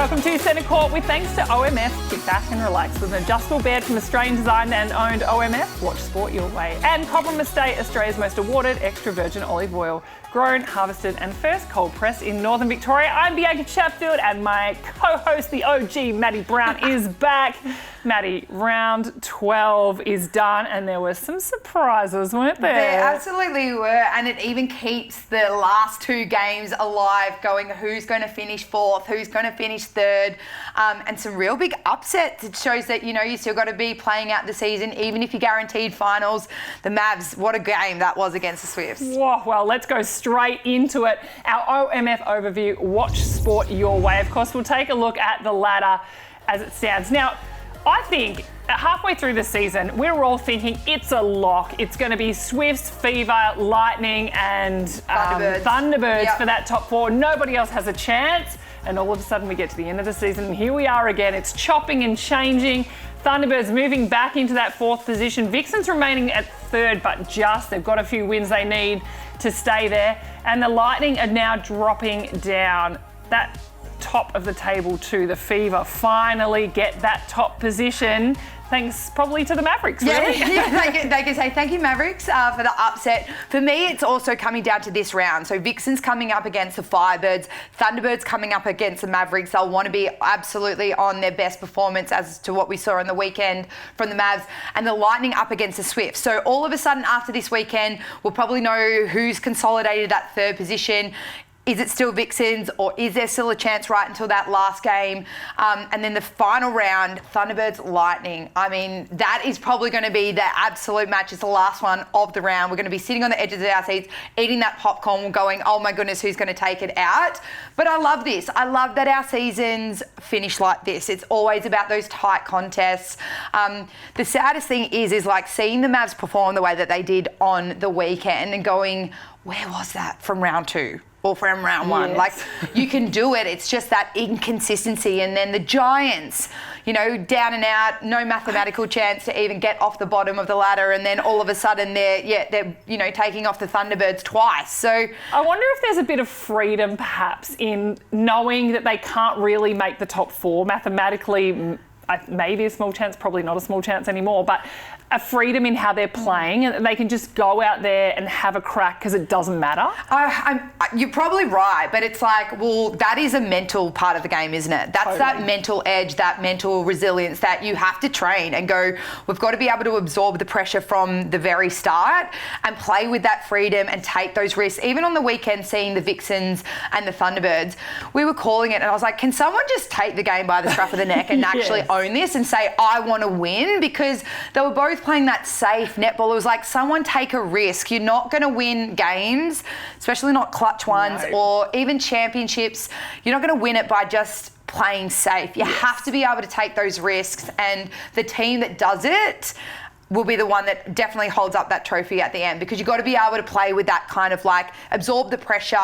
Welcome to Centre Court with thanks to OMF. Kick back and relax with an adjustable bed from Australian designed and owned OMF. Watch sport your way. And Cobram Estate, Australia's most awarded extra virgin olive oil. Grown, harvested and first cold pressed in Northern Victoria. I'm Bianca Chatfield and my co-host, the OG, Maddie Brown, is back. Maddie, round 12 is done and there were some surprises, weren't there? There absolutely were, and it even keeps the last two games alive, going who's going to finish fourth, who's going to finish third, and some real big upsets. It shows that, you still got to be playing out the season, even if you're guaranteed finals. The Mavs, what a game that was against the Swifts. Whoa, well, let's go straight into it. Our OMF overview, watch sport your way. Of course, we'll take a look at the ladder as it stands. Now, I think halfway through the season, we were all thinking it's a lock. It's going to be Swifts, Fever, Lightning and Thunderbirds for that top four. Nobody else has a chance. And all of a sudden we get to the end of the season and here we are again. It's chopping and changing. Thunderbirds moving back into that fourth position. Vixens remaining at third, but just. They've got a few wins they need to stay there. And the Lightning are now dropping down. That top of the table too. The Fever finally get that top position. Thanks probably to the Mavericks, really. Yeah, they can say thank you, Mavericks, for the upset. For me, it's also coming down to this round. So Vixens coming up against the Firebirds, Thunderbirds coming up against the Mavericks. They'll want to be absolutely on their best performance as to what we saw on the weekend from the Mavs, and the Lightning up against the Swifts. So all of a sudden after this weekend, we'll probably know who's consolidated that third position. Is it still Vixens or is there still a chance right until that last game? And then the final round, Thunderbirds, Lightning. I mean, that is probably going to be the absolute match. It's the last one of the round. We're going to be sitting on the edges of our seats, eating that popcorn, going, oh my goodness, who's going to take it out? But I love this. I love that our seasons finish like this. It's always about those tight contests. The saddest thing is like seeing the Mavs perform the way that they did on the weekend and going, where was that from round two? Or from round one. Yes. Like, you can do it. It's just that inconsistency. And then the Giants, down and out, no mathematical chance to even get off the bottom of the ladder. And then all of a sudden they're taking off the Thunderbirds twice. So I wonder if there's a bit of freedom perhaps in knowing that they can't really make the top four mathematically. Maybe a small chance, probably not a small chance anymore, but a freedom in how they're playing and they can just go out there and have a crack because it doesn't matter. You're probably right, but it's like, well, that is a mental part of the game, isn't it? That's totally. That mental edge, that mental resilience that you have to train and go, we've got to be able to absorb the pressure from the very start and play with that freedom and take those risks. Even on the weekend, seeing the Vixens and the Thunderbirds, we were calling it and I was like, can someone just take the game by the scruff of the neck and actually own this and say, I want to win? Because they were both playing that safe netball. It was like, someone take a risk. You're not going to win games, especially not clutch ones or even championships. You're not going to win it by just playing safe. You have to be able to take those risks, and the team that does it will be the one that definitely holds up that trophy at the end, because you've got to be able to play with that kind of like absorb the pressure,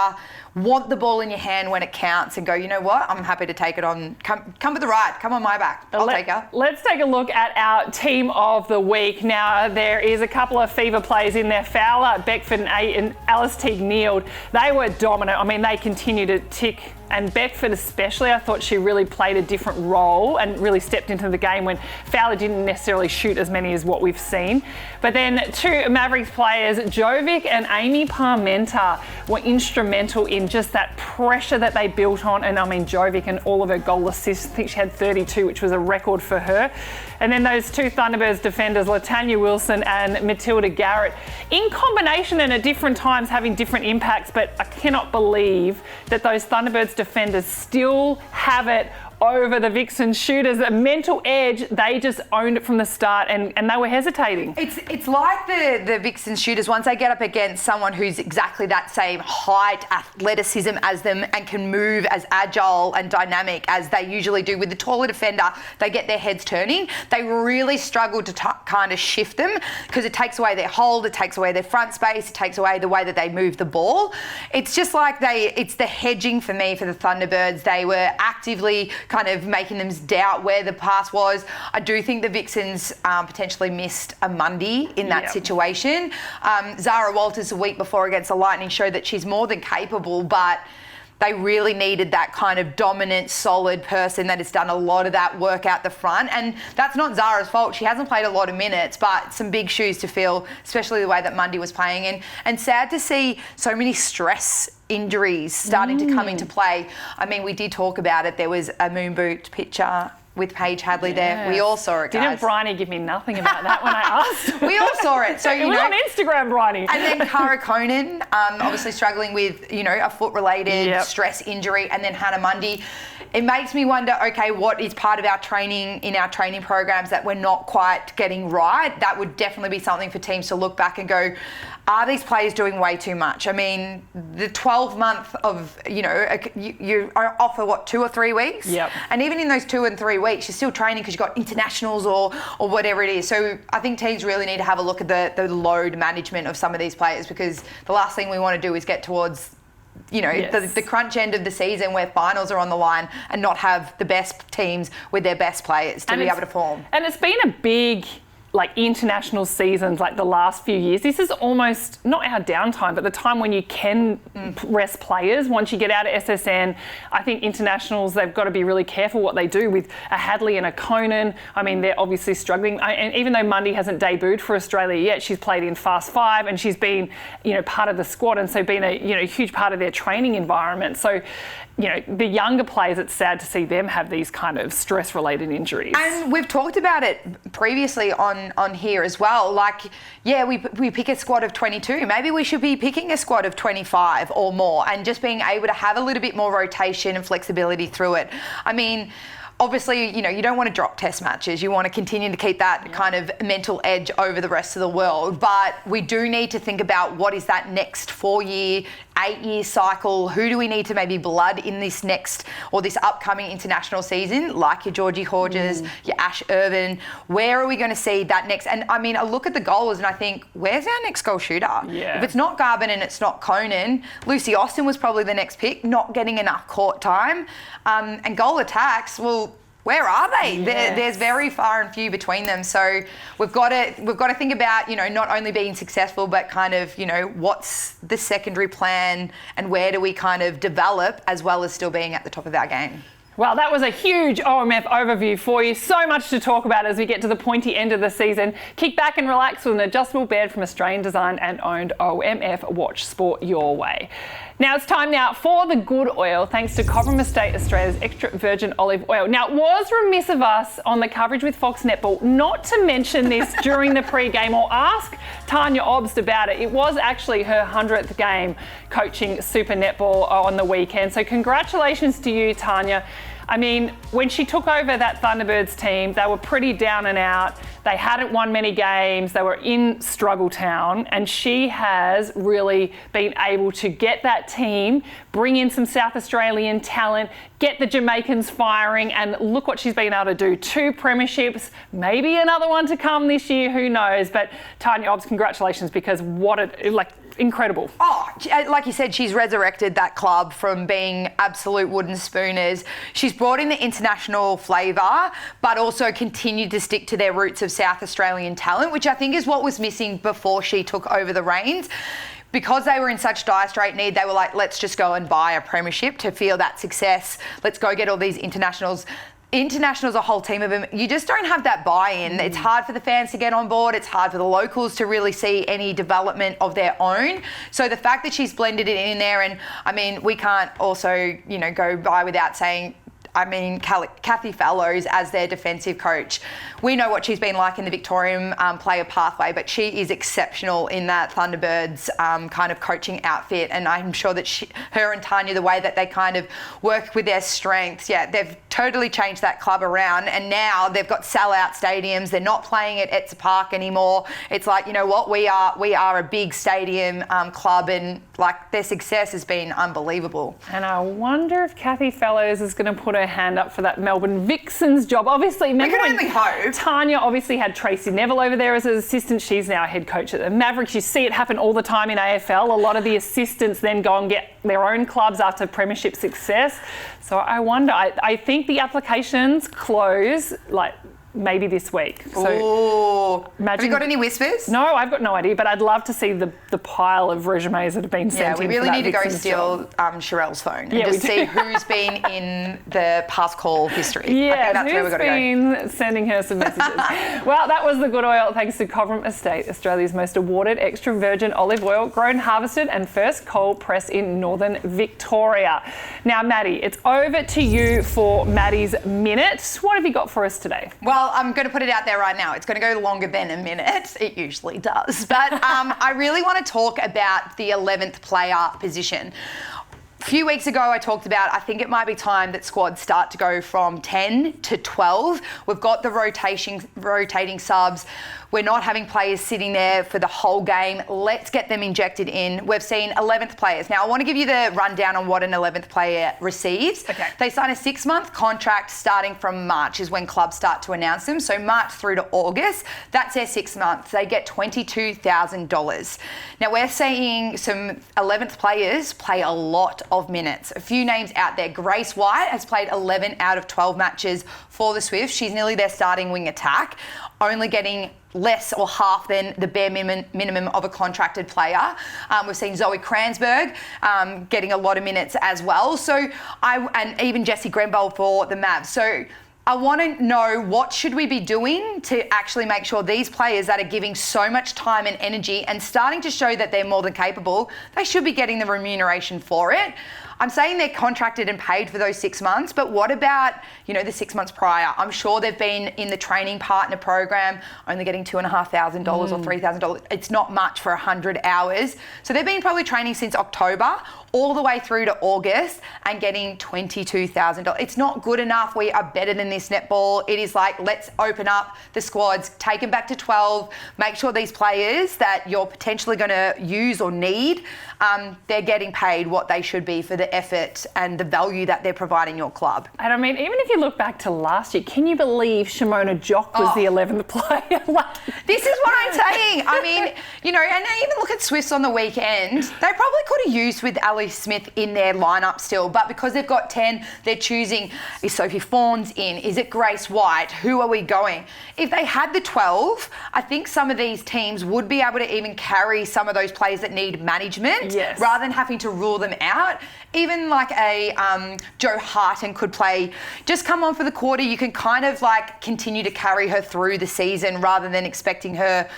want the ball in your hand when it counts and go, you know what, I'm happy to take it on. Come for the ride. Come on my back. I'll take her. Let's take a look at our team of the week. Now, there is a couple of Fever players in there. Fowler, Beckford and Alice Teague-Neald. They were dominant. I mean, they continue to tick. And Beckford especially, I thought she really played a different role and really stepped into the game when Fowler didn't necessarily shoot as many as what we've seen. But then two Mavericks players, Jovic and Amy Parmenter, were instrumental in just that pressure that they built on. And I mean, Jovic and all of her goal assists, I think she had 32, which was a record for her. And then those two Thunderbirds defenders, Latanya Wilson and Matilda Garrett, in combination and at different times having different impacts, but I cannot believe that those Thunderbirds defenders still have it over the Vixen shooters. A mental edge, they just owned it from the start and they were hesitating. It's like the Vixen shooters, once they get up against someone who's exactly that same height, athleticism as them and can move as agile and dynamic as they usually do with the taller defender, they get their heads turning. They really struggle to kind of shift them because it takes away their hold, it takes away their front space, it takes away the way that they move the ball. It's just like it's the hedging for me for the Thunderbirds. They were actively kind of making them doubt where the pass was. I do think the Vixens potentially missed a Mundy in that situation. Zara Walters the week before against the Lightning showed that she's more than capable, but they really needed that kind of dominant, solid person that has done a lot of that work out the front. And that's not Zara's fault. She hasn't played a lot of minutes, but some big shoes to fill, especially the way that Mundy was playing. And sad to see so many stress injuries starting to come into play. I mean, we did talk about it. There was a moon boot picture with Paige Hadley there. We all saw it, guys. Didn't Bryony give me nothing about that when I asked? We all saw it. So, it was on Instagram, Bryony. And then Cara Conan, obviously struggling with, a foot-related stress injury. And then Hannah Mundy. It makes me wonder, okay, what is part of our training in our training programs that we're not quite getting right? That would definitely be something for teams to look back and go, are these players doing way too much? I mean, the 12-month of, you are off for 2 or 3 weeks? Yep. And even in those 2 and 3 weeks, you're still training because you've got internationals or whatever it is. So I think teams really need to have a look at the load management of some of these players, because the last thing we want to do is get towards the crunch end of the season where finals are on the line and not have the best teams with their best players to be able to form. And it's been a big international seasons the last few years. This is almost not our downtime, but the time when you can rest players. Once you get out of SSN, I think internationals, they've got to be really careful what they do with a Hadley and a Conan. I mean, they're obviously struggling. And even though Mundy hasn't debuted for Australia yet, she's played in Fast 5 and she's been, part of the squad, and so been a huge part of their training environment. So, the younger players, it's sad to see them have these kind of stress-related injuries. And we've talked about it previously on here as well. We pick a squad of 22. Maybe we should be picking a squad of 25 or more and just being able to have a little bit more rotation and flexibility through it. I mean, obviously, you don't want to drop test matches. You want to continue to keep that kind of mental edge over the rest of the world. But we do need to think about what is that next 4-year, 8-year cycle. Who do we need to maybe blood in this next or this upcoming international season, like your Georgie Horges, your Ash Irvin? Where are we going to see that next? And I mean, I look at the goals and I think, where's our next goal shooter? Yeah. If it's not Garvin and it's not Conan, Lucy Austin was probably the next pick, not getting enough court time. And goal attacks, well, where are they? Yes. There's very far and few between them. So we've got to think about, not only being successful, but kind of, what's the secondary plan and where do we kind of develop as well as still being at the top of our game. Well, that was a huge OMF overview for you. So much to talk about as we get to the pointy end of the season. Kick back and relax with an adjustable bed from Australian designed and owned OMF. Watch sport your way. Now it's time now for the good oil, thanks to Cobram Estate Australia's extra virgin olive oil. Now, it was remiss of us on the coverage with Fox Netball not to mention this during the pre-game or ask Tanya Obst about it. It was actually her 100th game coaching Super Netball on the weekend. So congratulations to you, Tanya. I mean, when she took over that Thunderbirds team, they were pretty down and out. They hadn't won many games. They were in struggle town, and she has really been able to get that team, bring in some South Australian talent, get the Jamaicans firing, and look what she's been able to do. 2 premierships, maybe another one to come this year, who knows? But Tanya Obst, congratulations, because incredible. Oh, like you said, she's resurrected that club from being absolute wooden spooners. She's brought in the international flavour, but also continued to stick to their roots of South Australian talent, which I think is what was missing before she took over the reins. Because they were in such dire straight need, they were like, let's just go and buy a premiership to feel that success. Let's go get all these internationals. Internationals, a whole team of them, you just don't have that buy-in. It's hard for the fans to get on board. It's hard for the locals to really see any development of their own. So the fact that she's blended it in there, and I mean, we can't also, go by without saying, Kathy Fallows as their defensive coach. We know what she's been like in the Victorian player pathway, but she is exceptional in that Thunderbirds kind of coaching outfit. And I'm sure that her and Tanya, the way that they kind of work with their strengths, they've totally changed that club around. And now they've got sell-out stadiums. They're not playing at Etzer Park anymore. It's like, you know what, we are a big stadium club, and their success has been unbelievable. And I wonder if Kathy Fallows is going to put her hand up for that Melbourne Vixens job. Obviously, we can only hope. Tanya obviously had Tracy Neville over there as an assistant. She's now head coach at the Mavericks. You see it happen all the time in AFL. A lot of the assistants then go and get their own clubs after premiership success. So I wonder, I think the applications close maybe this week. So imagine, have you got any whispers? No, I've got no idea, but I'd love to see the pile of resumes that have been sent in. Yeah, we really need to go Vixen's steal Sherelle's phone and just see who's been in the past call history. Yeah, I think that's where we've got to go. Who's been sending her some messages? Well, that was the good oil, thanks to Cobram Estate, Australia's most awarded extra virgin olive oil, grown, harvested and first cold pressed in northern Victoria. Now, Maddie, it's over to you for Matties Minute. What have you got for us today? Well, I'm going to put it out there right now. It's going to go longer than a minute. It usually does. But I really want to talk about the 11th player position. A few weeks ago, I talked about, I think it might be time that squads start to go from 10 to 12. We've got the rotating subs. We're not having players sitting there for the whole game. Let's get them injected in. We've seen 11th players. Now, I want to give you the rundown on what an 11th player receives. Okay. They sign a 6-month contract starting from March is when clubs start to announce them. So March through to August, that's their 6 months. They get $22,000. Now, we're seeing some 11th players play a lot of minutes. A few names out there. Grace White has played 11 out of 12 matches for the Swifts. She's nearly their starting wing attack, only getting less or half than the bare minimum of a contracted player. We've seen Zoe Kransberg getting a lot of minutes as well. And even Jessie Grenbold for the Mavs. So I want to know, what should we be doing to actually make sure these players that are giving so much time and energy and starting to show that they're more than capable, they should be getting the remuneration for it. I'm saying they're contracted and paid for those 6 months, but what about, the 6 months prior? I'm sure they've been in the training partner program, only getting $2,500 or $3,000. It's not much for 100 hours. So they've been probably training since October all the way through to August and getting $22,000. It's not good enough. We are better than this netball. It is like, let's open up the squads, take them back to 12, make sure these players that you're potentially going to use or need, they're getting paid what they should be for the effort and the value that they're providing your club. And I mean, even if you look back to last year, can you believe Shimona Jock was the 11th player? This is what I'm saying. I mean, and even look at Swifts on the weekend. They probably could have used with Ali Smith in their lineup still, but because they've got 10, they're choosing, is Sophie Fawns in? Is it Grace White? Who are we going? If they had the 12, I think some of these teams would be able to even carry some of those players that need management rather than having to rule them out. Even like a Jo Harton could play, just come on for the quarter. You can kind of continue to carry her through the season rather than expecting her,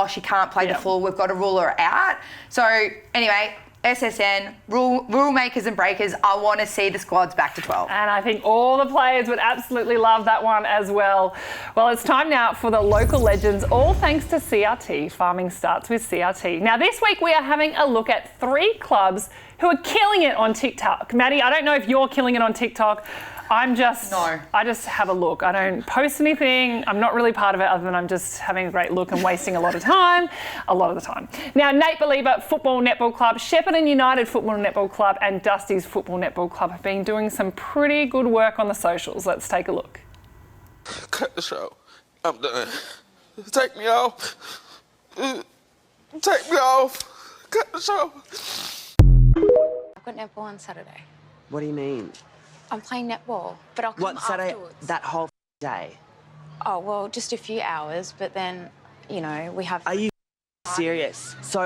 she can't play the full, we've got to rule her out. So anyway, SSN, rule makers and breakers, I want to see the squads back to 12. And I think all the players would absolutely love that one as well. Well, it's time now for the local legends, all thanks to CRT. Farming starts with CRT. Now, this week we are having a look at 3 clubs who are killing it on TikTok. Maddie, I don't know if you're killing it on TikTok. I just have a look. I don't post anything. I'm not really part of it other than I'm just having a great look and wasting a lot of time, a lot of the time. Now, Nate Belieber Football Netball Club, Shepparton United Football Netball Club and Dusty's Football Netball Club have been doing some pretty good work on the socials. Let's take a look. Cut the show. I'm done. Take me off. Take me off. Cut the show. I've got netball on Saturday. What do you mean? I'm playing netball, but I'll come Saturday? afterwards. That whole day? Oh, well, just a few hours, but then, we have... Are you serious? So...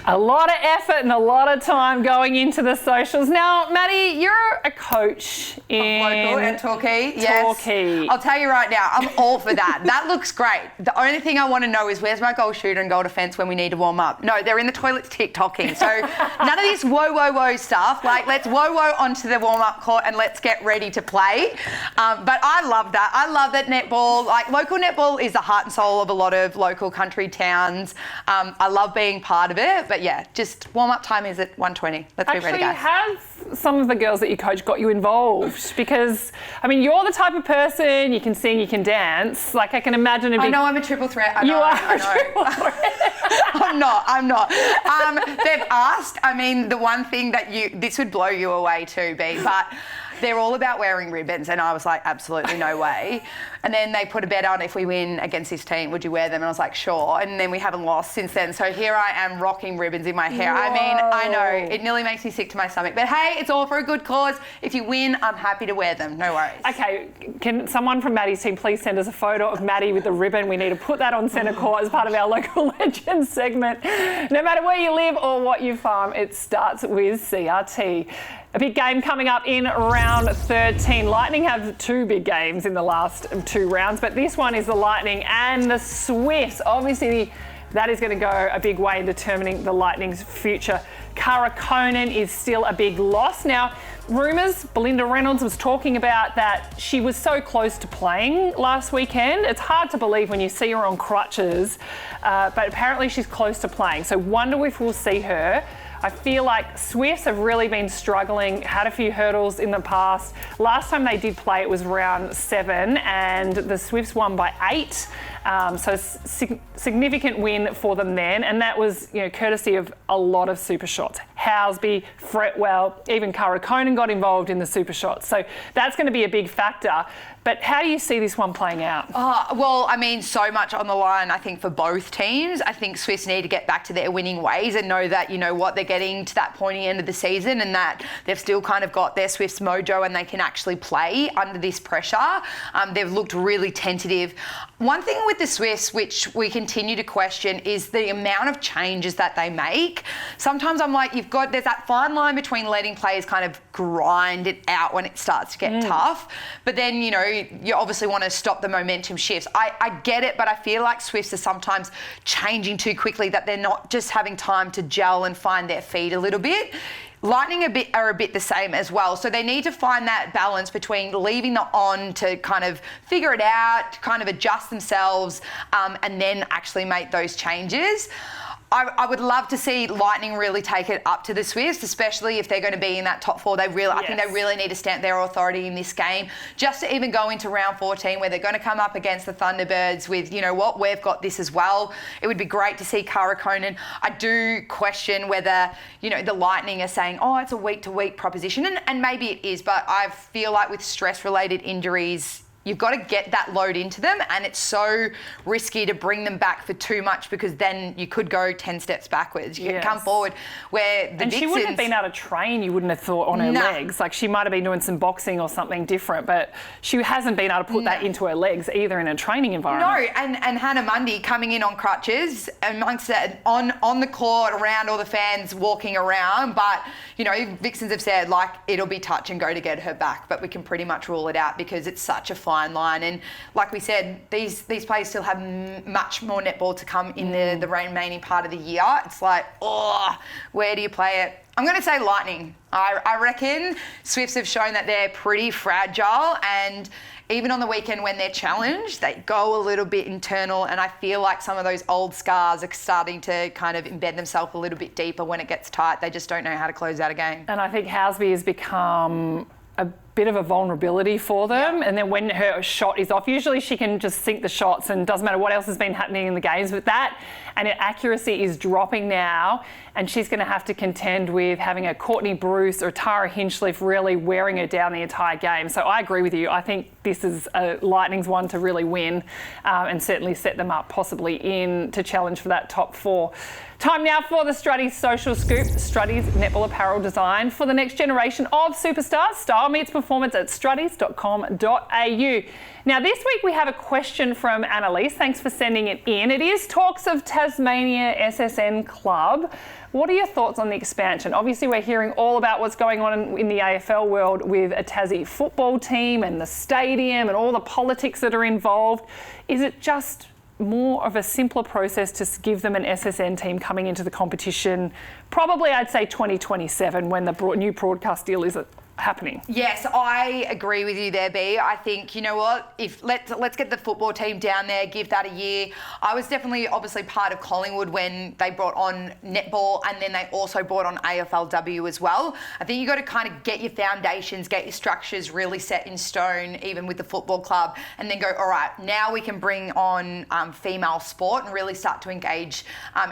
A lot of effort and a lot of time going into the socials. Now, Maddie, you're a coach in local and Torquay. Yes. Torquay. I'll tell you right now, I'm all for that. That looks great. The only thing I want to know is, where's my goal shooter and goal defence when we need to warm up? No, they're in the toilets TikToking. So none of this whoa stuff. Let's whoa onto the warm-up court and let's get ready to play. But I love that. I love that netball. Local netball is the heart and soul of a lot of local country towns. I love being part of it. But yeah, just warm-up time is at 1:20. Let's be ready, guys. Have some of the girls that you coach got you involved? Because, I mean, you're the type of person, you can sing, you can dance. Like, I can imagine I know I'm a triple threat. I know. I'm not. They've asked, I mean, the one thing that this would blow you away too, B, but they're all about wearing ribbons, and I was like, absolutely no way. And then they put a bet on, if we win against this team, would you wear them? And I was like, sure. And then we haven't lost since then. So here I am rocking ribbons in my hair. Whoa. I mean, I know, it nearly makes me sick to my stomach. But hey, it's all for a good cause. If you win, I'm happy to wear them. No worries. Okay, can someone from Maddie's team please send us a photo of Maddie with the ribbon? We need to put that on centre court as part of our local legends segment. No matter where you live or what you farm, it starts with CRT. A big game coming up in round 13. Lightning have two big games in the last two rounds, but this one is the Lightning and the Swifts. Obviously, that is going to go a big way in determining the Lightning's future. Cara Conan is still a big loss. Now, rumours, Belinda Reynolds was talking about that she was so close to playing last weekend. It's hard to believe when you see her on crutches, but apparently she's close to playing. So wonder if we'll see her. I feel like Swifts have really been struggling, had a few hurdles in the past. Last time they did play, it was round 7, and the Swifts won by 8. So significant win for them then, and that was, courtesy of a lot of super shots. Housby, Fretwell, even Cara Conan got involved in the super shots. So that's going to be a big factor. But how do you see this one playing out? Well, I mean, so much on the line, I think, for both teams. I think Swifts need to get back to their winning ways and know that, they're getting to that pointy end of the season and that they've still kind of got their Swifts mojo and they can actually play under this pressure. They've looked really tentative. One thing with the Swifts, which we continue to question, is the amount of changes that they make. Sometimes I'm like, there's that fine line between letting players kind of grind it out when it starts to get tough. But then, you obviously want to stop the momentum shifts. I get it, but I feel like Swifts are sometimes changing too quickly, that they're not just having time to gel and find their feet a little bit. Lightning are a bit the same as well. So they need to find that balance between leaving the on to kind of figure it out, to kind of adjust themselves, and then actually make those changes. I would love to see Lightning really take it up to the Swifts, especially if they're going to be in that top 4. I think they really need to stamp their authority in this game, just to even go into round 14 where they're going to come up against the Thunderbirds with, we've got this as well. It would be great to see Cara Conan. I do question whether, the Lightning are saying, it's a week-to-week proposition, and maybe it is, but I feel like with stress-related injuries, you've got to get that load into them, and it's so risky to bring them back for too much because then you could go 10 steps backwards. You can come forward where the Vixens... she wouldn't have been able to train, you wouldn't have thought, on her legs. Like, she might have been doing some boxing or something different, but she hasn't been able to put that into her legs either in a training environment. No, and Hannah Mundy coming in on crutches amongst it, on the court, around all the fans walking around, but, Vixens have said, it'll be touch and go to get her back, but we can pretty much rule it out because it's such a fine line, and like we said, these players still have much more netball to come in the remaining part of the year. It's like, where do you play it? I'm going to say Lightning. I reckon Swifts have shown that they're pretty fragile, and even on the weekend when they're challenged, they go a little bit internal, and I feel like some of those old scars are starting to kind of embed themselves a little bit deeper when it gets tight. They just don't know how to close out a game. And I think Housby has become a bit of a vulnerability for them, and then when her shot is off, usually she can just sink the shots and doesn't matter what else has been happening in the games, but that and her accuracy is dropping now, and she's going to have to contend with having a Courtney Bruce or Tara Hinchcliffe really wearing her down the entire game. So I agree with you. I think this is a Lightning's one to really win, and certainly set them up possibly in to challenge for that top 4. Time now for the Strutties Social Scoop. Strutties Netball apparel design for the next generation of superstars. Style meets performance at strutties.com.au. Now, this week we have a question from Annalise. Thanks for sending it in. It is talks of Tasmania SSN Club. What are your thoughts on the expansion? Obviously, we're hearing all about what's going on in the AFL world with a Tassie football team and the stadium and all the politics that are involved. Is it just more of a simpler process to give them an SSN team coming into the competition? Probably, I'd say 2027 when the new broadcast deal is happening. Yes, I agree with you there, B. I think, you know what, if let's get the football team down there, give that a year. I was definitely obviously part of Collingwood when they brought on netball, and then they also brought on AFLW as well. I think you got to kind of get your foundations, get your structures really set in stone, even with the football club, and then go, all right, now we can bring on female sport and really start to engage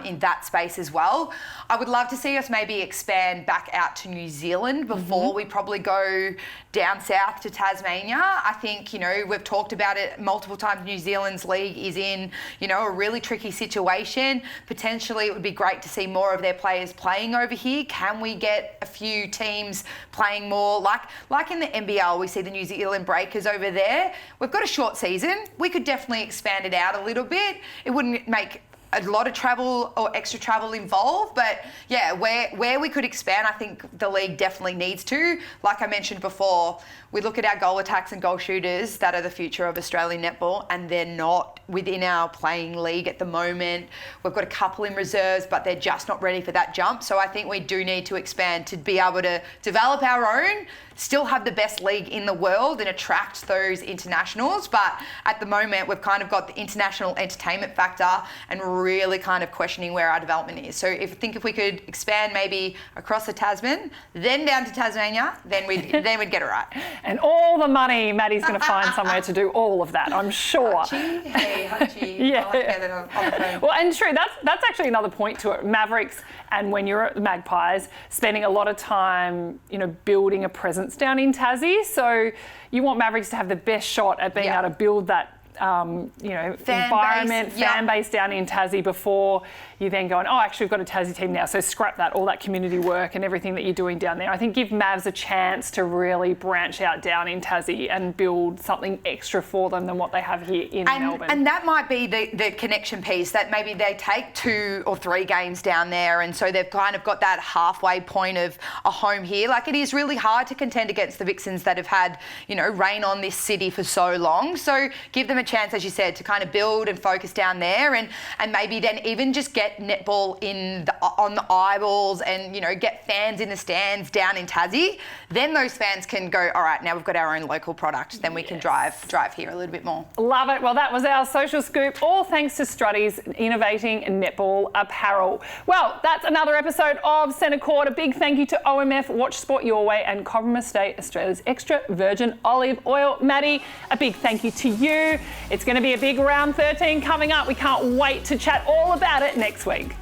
in that space as well. I would love to see us maybe expand back out to New Zealand before we probably go down south to Tasmania. I think, you know, we've talked about it multiple times. New Zealand's league is in, you know, a really tricky situation. Potentially it would be great to see more of their players playing over here. Can we get a few teams playing more? Like in the NBL, we see the New Zealand Breakers over there. We've got a short season. We could definitely expand it out a little bit. It wouldn't make a lot of travel or extra travel involved, but yeah, where we could expand, I think the league definitely needs to. Like I mentioned before, we look at our goal attacks and goal shooters that are the future of Australian netball, and they're not within our playing league at the moment. We've got a couple in reserves, but they're just not ready for that jump. So I think we do need to expand to be able to develop our own, still have the best league in the world and attract those internationals. But at the moment, we've kind of got the international entertainment factor and really kind of questioning where our development is. So if we could expand maybe across the Tasman, then down to Tasmania, then we'd get it right. And all the money, Maddie's going to find somewhere to do all of that, I'm sure. Hachi. Yeah. I like that on the phone. Well, and true, that's actually another point to it. Mavericks, and when you're at the Magpies, spending a lot of time, you know, building a presence down in Tassie. So you want Mavericks to have the best shot at being able to build that, you know, environment, fan base down in Tassie before you then going, oh, actually, we've got a Tassie team now, so scrap that, all that community work and everything that you're doing down there. I think give Mavs a chance to really branch out down in Tassie and build something extra for them than what they have here in Melbourne. And that might be the connection piece, that maybe they take 2 or 3 games down there, and so they've kind of got that halfway point of a home here. Like, it is really hard to contend against the Vixens that have had, you know, rain on this city for so long. So give them a chance, as you said, to kind of build and focus down there, and maybe then even just get netball on the eyeballs, and, you know, get fans in the stands down in Tassie. Then those fans can go, all right, now we've got our own local product. Then we can drive here a little bit more. Love it. Well, that was our social scoop, all thanks to Strutty's innovating netball apparel. Well, that's another episode of Centre Court. A big thank you to OMF, Watch Sport Your Way, and Cobram Estate, Australia's extra virgin olive oil. Maddie, a big thank you to you. It's going to be a big round 13 coming up. We can't wait to chat all about it next week.